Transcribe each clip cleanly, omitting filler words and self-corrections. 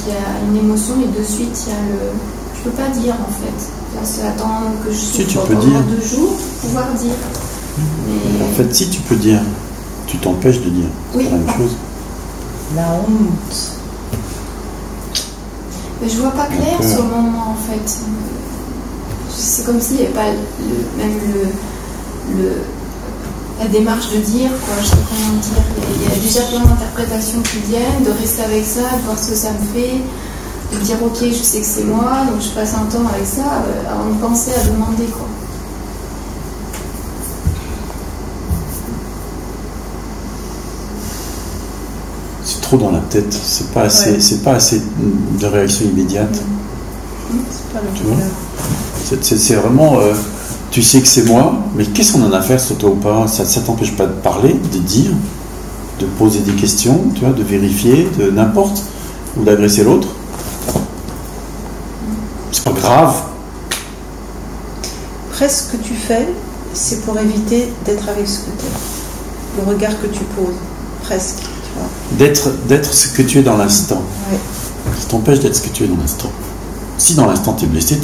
qu'il y a une émotion et de suite il y a le... Je peux pas dire en fait. Là, c'est attendre que je souffre pendant 2 jours pour pouvoir dire. Mais... En fait, si tu peux dire, tu t'empêches de dire. Oui. C'est la même chose. La honte. Mais je vois pas clair sur le moment en fait. C'est comme s'il n'y avait pas la démarche de dire, quoi, je sais pas comment dire. Il y a déjà plein d'interprétations qui viennent, de rester avec ça, de voir ce que ça me fait, de dire ok, je sais que c'est moi, donc je passe un temps avec ça avant de penser à demander quoi. C'est trop dans la tête, c'est pas assez, c'est pas assez de réaction immédiate. C'est pas le Tu vois, c'est vraiment, tu sais que c'est moi, mais qu'est-ce qu'on en a à faire sur toi ou pas? Ça t'empêche pas de parler, de dire, de poser des questions, tu vois, de vérifier, de n'importe, ou d'agresser l'autre. C'est pas grave. Presque ce que tu fais, c'est pour éviter d'être avec ce que tu es. Le regard que tu poses, presque. D'être ce que tu es dans l'instant. Ouais. Ça t'empêche d'être ce que tu es dans l'instant. Si dans l'instant tu es blessé,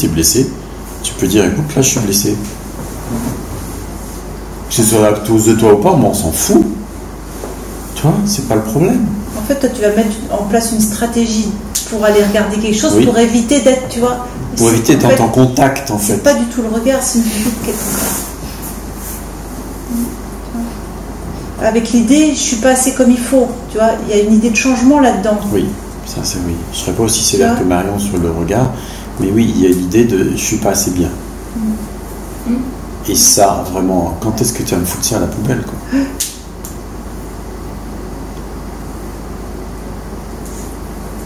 tu peux dire écoute, là je suis blessé. Que ce soit à cause de toi ou pas, moi on s'en fout. Tu vois, c'est pas le problème. En fait, toi tu vas mettre en place une stratégie pour aller regarder quelque chose, Oui. pour éviter d'être, tu vois. Pour éviter d'être en contact en fait. C'est pas du tout le regard, c'est une fuite quelque part. Avec l'idée, je suis pas assez comme il faut, tu vois, il y a une idée de changement là-dedans. Oui, ça c'est oui. Je serais pas aussi sévère que Marion sur le regard, mais oui, il y a l'idée de je suis pas assez bien. Et ça, vraiment, quand est-ce que tu vas me foutre ça à la poubelle, quoi?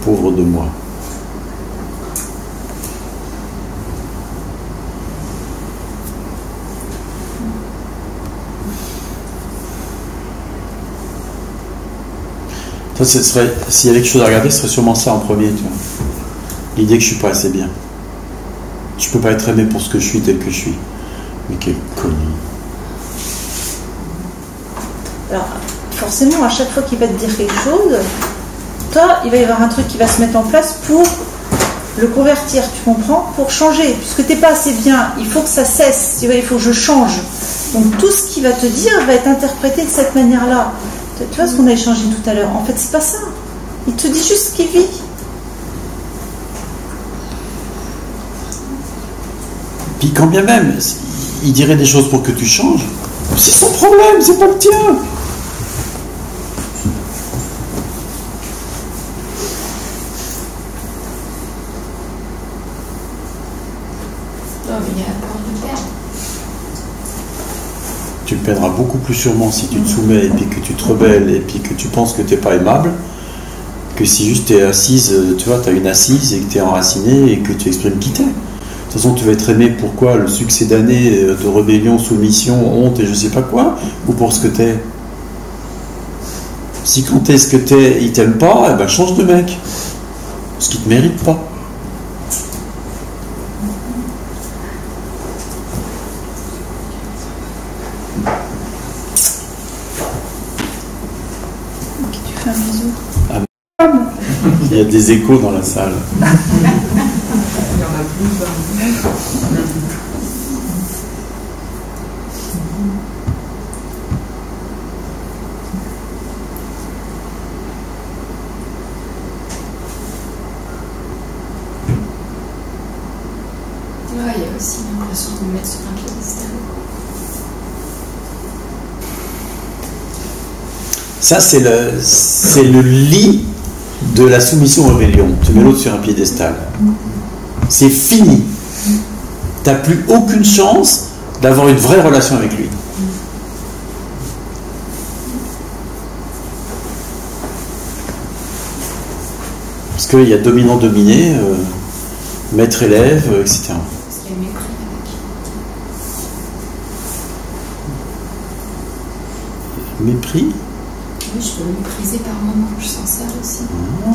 Pauvre de moi. Ça, ce serait, s'il y avait quelque chose à regarder, ce serait sûrement ça en premier, tu vois. L'idée que je suis pas assez bien. Je peux pas être aimé pour ce que je suis tel que je suis. Mais quelle connerie. Alors, forcément, à chaque fois qu'il va te dire quelque chose, toi, il va y avoir un truc qui va se mettre en place pour le convertir, tu comprends? Pour changer, puisque t'es pas assez bien, il faut que ça cesse, tu vois, il faut que je change. Donc tout ce qu'il va te dire va être interprété de cette manière-là. Tu vois ce qu'on a échangé tout à l'heure? En fait, c'est pas ça. Il te dit juste ce qu'il vit. Puis quand bien même, il dirait des choses pour que tu changes, c'est son problème, c'est pas le tien. Non, mais il y a la peur de perdre. Tu le perdras beaucoup plus sûrement si tu te soumets et puis que tu te rebelles et puis que tu penses que tu n'es pas aimable que si juste tu es assise, tu vois, tu as une assise et que tu es enraciné et que tu exprimes qui t'es. De toute façon, tu vas être aimé pour quoi? Le succès d'années de rébellion, soumission, honte et je sais pas quoi? Ou pour ce que tu es? Si quand tu es ce que tu es, il t'aime pas, eh ben change de mec. Parce qu'il te mérite pas. Tu fais un bisou. Il y a des échos dans la salle. Ouais, il y a aussi l'impression de me mettre sur un piédestal. Ça, c'est le lit de la soumission aux rébellion. Tu mets l'autre sur un piédestal. C'est fini. Tu n'as plus aucune chance d'avoir une vraie relation avec lui. Parce qu'il y a dominant-dominé, maître-élève, etc. Parce qu'il y a le mépris avec. Mépris? Oui, je peux me mépriser par moment, je sens ça aussi. Ah,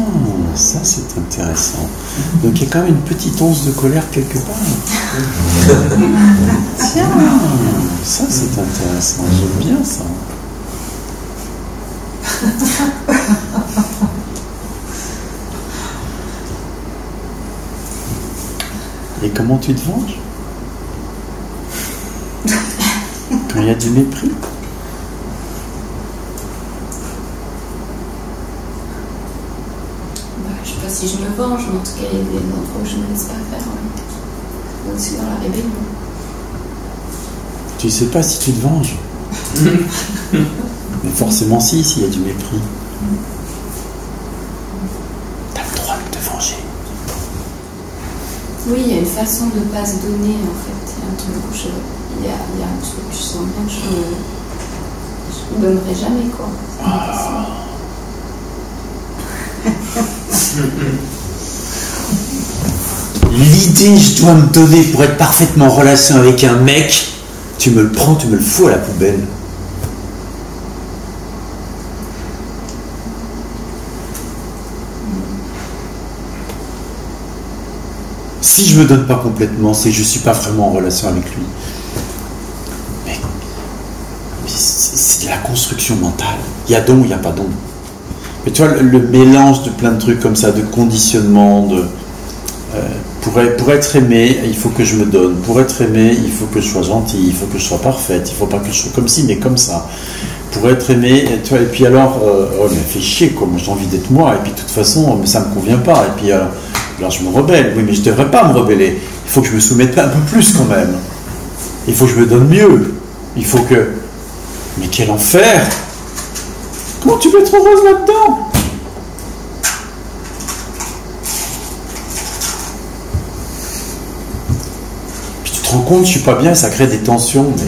ça c'est intéressant. Donc il y a quand même une petite once de colère quelque part. Tiens, ça c'est intéressant, j'aime bien ça. Et comment tu te venges? Quand il y a du mépris. Je sais pas si je me venge, mais en tout cas, il y a des endroits où je ne me laisse pas faire. Ouais. Aussi dans la rébellion. Tu sais pas si tu te venges. Mais forcément si, s'il y a du mépris. T'as le droit de te venger. Oui, il y a une façon de ne pas se donner, en fait. Il y a un truc où il y a un truc, je sens bien que je ne donnerai jamais, quoi. L'idée je dois me donner pour être parfaitement en relation avec un mec, tu me le prends, tu me le fous à la poubelle. Si je me donne pas complètement, c'est que je suis pas vraiment en relation avec lui. Mais c'est de la construction mentale. Il y a don, il n'y a pas don. Mais tu vois, le mélange de plein de trucs comme ça, de conditionnement, pour être aimé, il faut que je me donne. Pour être aimé, il faut que je sois gentil, il faut que je sois parfaite, il ne faut pas que je sois comme ci, mais comme ça. Pour être aimé, tu vois, et puis alors, oh, mais fait chier, quoi, moi j'ai envie d'être moi, et puis de toute façon, ça ne me convient pas, et puis alors je me rebelle. Oui, mais je ne devrais pas me rebeller. Il faut que je me soumette un peu plus quand même. Il faut que je me donne mieux. Il faut que... Mais quel enfer! Comment tu peux être heureuse là-dedans? Puis tu te rends compte, je suis pas bien, ça crée des tensions, mais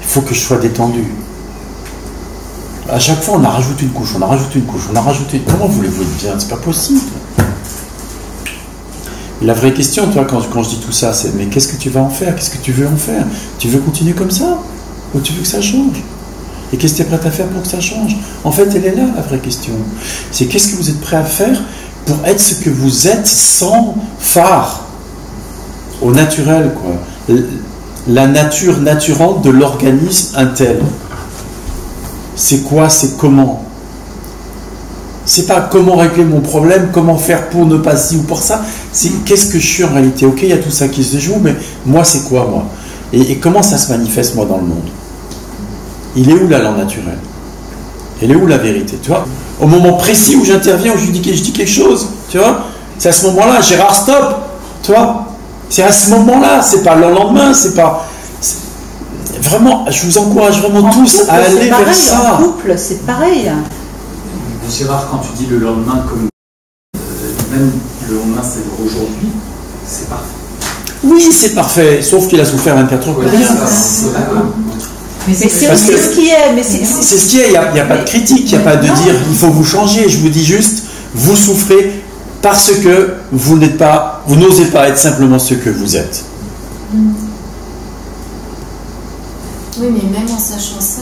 il faut que je sois détendu. À chaque fois, on a rajouté une couche, on a rajouté une couche, on a rajouté... Comment voulez-vous être bien? C'est pas possible. La vraie question, toi, quand je dis tout ça, c'est mais qu'est-ce que tu vas en faire? Qu'est-ce que tu veux en faire? Tu veux continuer comme ça? Ou tu veux que ça change? Et qu'est-ce que tu es prêt à faire pour que ça change? En fait, elle est là, la vraie question. C'est qu'est-ce que vous êtes prêt à faire pour être ce que vous êtes sans phare? Au naturel, quoi. La nature naturante de l'organisme intel. C'est quoi? C'est comment? C'est pas comment régler mon problème, comment faire pour ne pas ci ou pour ça. C'est qu'est-ce que je suis en réalité. Ok, il y a tout ça qui se joue, mais moi, c'est quoi, moi? Et comment ça se manifeste, moi, dans le monde? Il est où la langue naturelle? Elle est où la vérité? Tu vois? Au moment précis où j'interviens, où je dis quelque chose, tu vois? C'est à ce moment-là, Gérard, stop! Tu vois? C'est à ce moment-là, c'est pas le lendemain, c'est pas... Vraiment, je vous encourage vraiment tous à aller vers ça. En couple, c'est pareil. Gérard, quand tu dis le lendemain, comme même le lendemain, c'est aujourd'hui, c'est parfait. Oui, c'est parfait, sauf qu'il a souffert 24 heures pour rien. Mais c'est ce qui est. C'est ce qui est, il n'y a pas de critique, il n'y a pas de dire il faut vous changer. Je vous dis juste, vous souffrez parce que vous n'osez pas être simplement ce que vous êtes. Oui, mais même en sachant ça,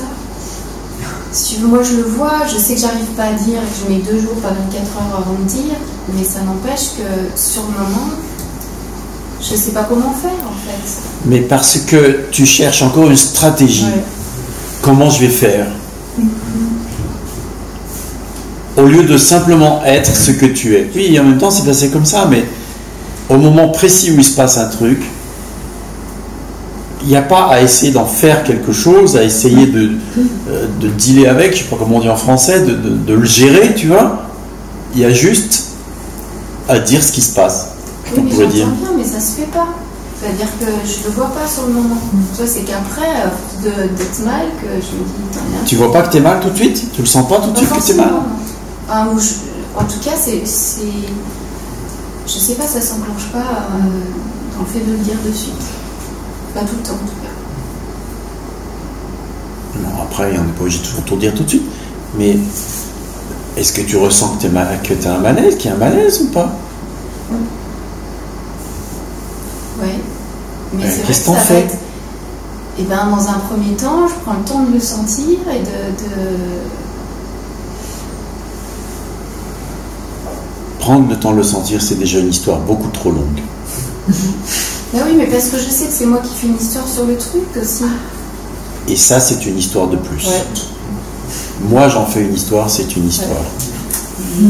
si moi je le vois, je sais que j'arrive pas à dire, que je mets 2 jours, pas 24 heures avant de dire, mais ça n'empêche que sur le moment, je sais pas comment faire en fait. Mais parce que tu cherches encore une stratégie. Ouais. Comment je vais faire? Au lieu de simplement être ce que tu es. Oui, en même temps, c'est passé comme ça, mais au moment précis où il se passe un truc, il n'y a pas à essayer d'en faire quelque chose, à essayer de dealer avec, je ne sais pas comment on dit en français, de le gérer, tu vois. Il y a juste à dire ce qui se passe. Oui, mais j'entends bien, mais ça se fait pas. C'est-à-dire que je ne le vois pas sur le moment. Tu vois, c'est qu'après, d'être mal, que je me dis... Tu vois pas que tu es mal tout de suite? Tu le sens pas tout de suite que tu es mal? En tout cas, c'est... Je sais pas, ça s'enclenche pas dans le fait de le dire de suite. Pas tout le temps, en tout cas. Non, après, on n'est pas obligé de toujours dire tout de suite. Mais est-ce que tu ressens que tu as un malaise, qu'il y a un malaise ou pas? Oui. Mais c'est qu'est-ce que t'en fais? Et ben, dans un premier temps, je prends le temps de le sentir et Prendre le temps de le sentir, c'est déjà une histoire beaucoup trop longue. Ben oui, mais parce que je sais que c'est moi qui fais une histoire sur le truc aussi. Et ça, c'est une histoire de plus. Ouais. Moi, j'en fais une histoire, c'est une histoire. Ouais.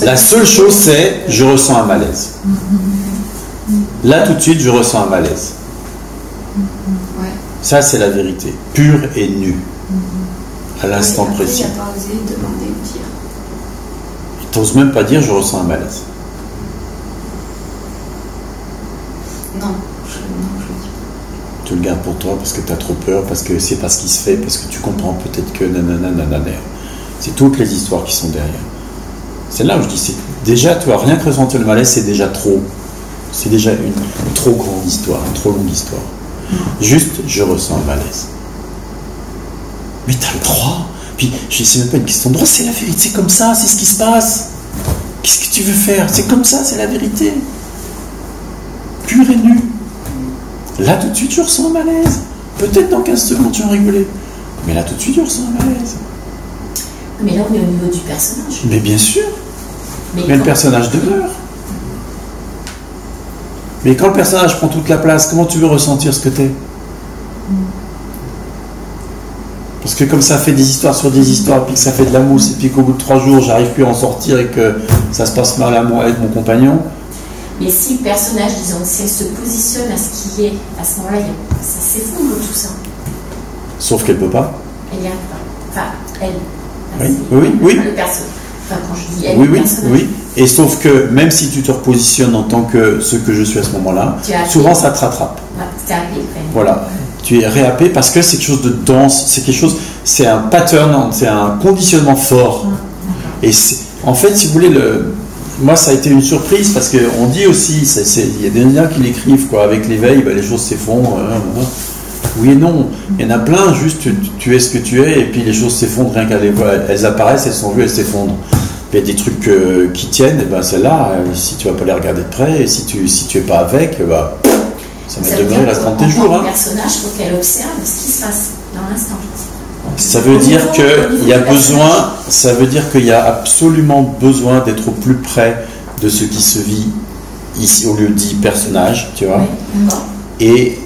La seule chose, c'est je ressens un malaise. Là, tout de suite, je ressens un malaise. Ouais. Ça, c'est la vérité, pure et nue, à l'instant Après, précis. il n'y a pas osé demander ou dire. Tu n'oses même pas dire, je ressens un malaise. Non, je dis pas. Tu le gardes pour toi parce que tu as trop peur, parce que c'est pas ce qui se fait, parce que tu comprends peut-être que nanana. C'est toutes les histoires qui sont derrière. C'est là où je dis, c'est déjà, toi, rien que ressentir le malaise, c'est déjà trop. C'est déjà une trop grande histoire, une trop longue histoire. Juste, je ressens un malaise. Mais t'as le droit. Puis, c'est même pas une question de droit, c'est la vérité, c'est comme ça, c'est ce qui se passe. Qu'est-ce que tu veux faire? C'est comme ça, c'est la vérité. Pure et nue. Là, tout de suite, je ressens un malaise. Peut-être dans 15 secondes, tu vas rigoler. Mais là, tout de suite, je ressens un malaise. Mais là, on est au niveau du personnage. Mais bien sûr. Mais Le personnage demeure. Mais quand le personnage prend toute la place, comment tu veux ressentir ce que t'es? Parce que comme ça fait des histoires sur des histoires, puis que ça fait de la mousse, et puis qu'au bout de 3 jours, j'arrive plus à en sortir et que ça se passe mal avec mon compagnon. Mais si le personnage, disons, si elle se positionne à ce qui est, à ce moment-là, ça s'effondre tout ça. Sauf qu'elle peut pas. Elle n'y arrive pas. Enfin, elle. Oui. Le personnage. Enfin, quand je dis elle, Oui, le personnage. oui. Et sauf que même si tu te repositionnes en tant que ce que je suis à ce moment-là, souvent ça te rattrape. Ouais, c'est happé, voilà. Tu es réhappé parce que c'est quelque chose de dense, c'est quelque chose, c'est un pattern, c'est un conditionnement fort. Et en fait, si vous voulez, moi ça a été une surprise parce qu'on dit aussi, il y a des Indiens qui l'écrivent, quoi, avec l'éveil, les choses s'effondrent. Oui et non, il y en a plein, juste tu es ce que tu es et puis les choses s'effondrent rien qu'à elles apparaissent, elles sont vues, elles s'effondrent. Il y a des trucs qui tiennent, et ben celle-là, si tu vas pas les regarder de près, et si tu es pas avec, ça va demeurer la fin de tes jours. Le personnage, il faut qu'elle observe ce qui se passe dans l'instant. Ça veut dire qu'il y a besoin, ça veut dire qu'il y a absolument besoin d'être au plus près de ce qui se vit ici, au lieu dit personnage, tu vois, et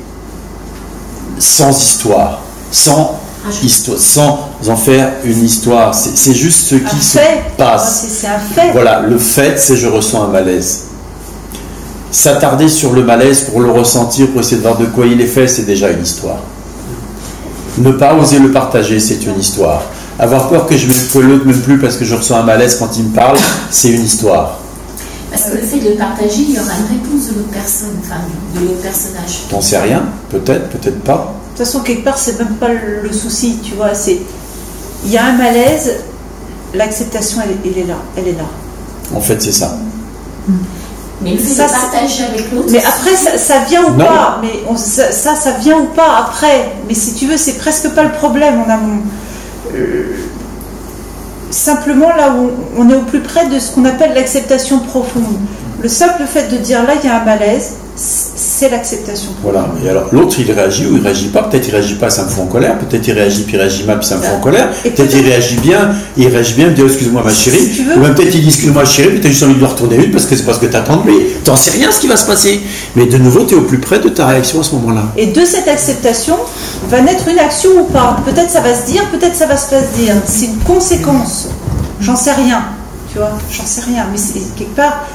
sans histoire, sans en faire une histoire. C'est juste ce qui se passe. C'est un fait. Voilà, le fait, c'est je ressens un malaise. S'attarder sur le malaise pour le ressentir, pour essayer de voir de quoi il est fait, c'est déjà une histoire. Ne pas oser le partager, c'est une histoire. Avoir peur que l'autre m'aime plus parce que je ressens un malaise quand il me parle, c'est une histoire. Parce que le fait de le partager, il y aura une réponse de l'autre personne, enfin de l'autre personnage. T'en sais rien, peut-être, peut-être pas. De toute façon, quelque part, c'est même pas le souci, tu vois. Il y a un malaise, l'acceptation, elle est là. En fait, c'est ça. Mais le fait de partager avec l'autre. Mais après, ça vient ou pas. Mais ça vient ou pas après. Mais si tu veux, c'est presque pas le problème. Simplement, là où on est au plus près de ce qu'on appelle l'acceptation profonde. Le simple fait de dire là, il y a un malaise, c'est l'acceptation. Voilà. Et alors, l'autre, il réagit ou il réagit pas. Peut-être il réagit pas, ça me fout en colère. Peut-être il réagit, puis il réagit mal, puis ça me fout en colère. Peut-être il réagit bien, il me dit excuse-moi ma chérie. Si ou même peut-être il dit excuse-moi chérie, puis tu as juste envie de lui retourner une parce que c'est parce que tu attends de lui. Tu n'en sais rien ce qui va se passer. Mais de nouveau, tu es au plus près de ta réaction à ce moment-là. Et de cette acceptation va naître une action ou pas. Peut-être ça va se dire, peut-être ça va se pas se dire. C'est une conséquence. J'en sais rien. Tu vois, j'en sais rien. Mais quelque part,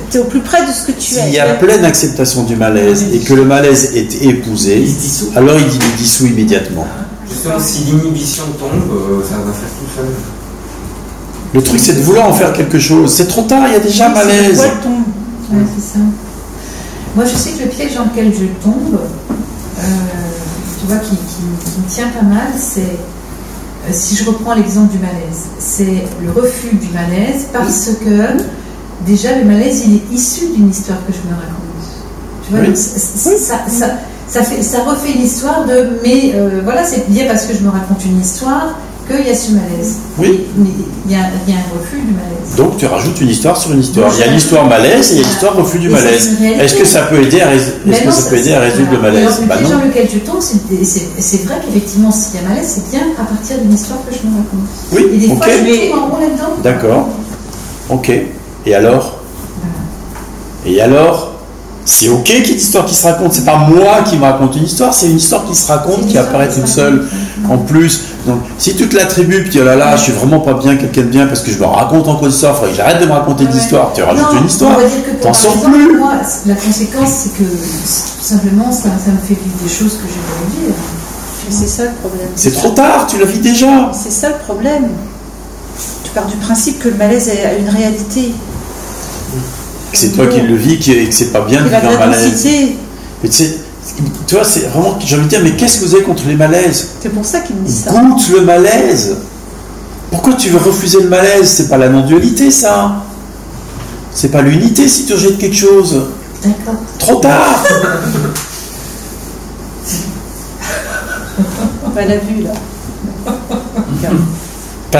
tu es au plus près de ce que tu es. S'il y a pleine acceptation du malaise et que le malaise est épousé, alors il dissout immédiatement. Justement, si l'inhibition tombe, ça va faire tout seul. Le truc, c'est de vouloir en faire quelque chose. C'est trop tard, il y a déjà malaise. Ouais, c'est ça. Moi, je sais que le piège dans lequel je tombe, tu vois, qui me tient pas mal, c'est, si je reprends l'exemple du malaise, c'est le refus du malaise parce que déjà, le malaise, il est issu d'une histoire que je me raconte. Tu vois, donc, ça refait l'histoire de... Mais voilà, c'est bien parce que je me raconte une histoire qu'il y a ce malaise. Oui. Mais il y a un refus du malaise. Donc, tu rajoutes une histoire sur une histoire. Il y a l'histoire malaise et il y a l'histoire refus du malaise. Est-ce que ça peut aider à résoudre le malaise? Le piège dans lequel tu tombes, c'est vrai qu'effectivement, s'il y a malaise, c'est bien à partir d'une histoire que je me raconte. Oui, et des fois, je tombe en rond là-dedans. D'accord. Ok. Et alors? Et alors, C'est ok qu'il y ait une histoire qui se raconte, c'est pas moi qui me raconte une histoire, c'est une histoire qui se raconte, qui apparaît toute seule en plus. Donc si toute la tribu, puis oh là là, je suis vraiment pas bien, quelqu'un de bien parce que je me raconte encore une histoire, il faudrait que j'arrête de me raconter des histoires, tu rajoutes une histoire, t'en sors plus. Moi, la conséquence, c'est que tout simplement, ça me fait vivre des choses que j'ai pas vivre. C'est ça le problème. C'est trop tard, tu la vis déjà. C'est ça le problème. Tu pars du principe que le malaise a une réalité. C'est toi qui le vis et que c'est pas bien de vivre un malaise. Mais tu vois, c'est vraiment, j'ai envie de dire, mais qu'est-ce que vous avez contre les malaises? C'est pour ça qu'il me dit ça. Goûte le malaise. Pourquoi tu veux refuser le malaise? C'est pas la non-dualité, ça. C'est pas l'unité si tu rejettes quelque chose. D'accord. Trop tard. Elle a vu là.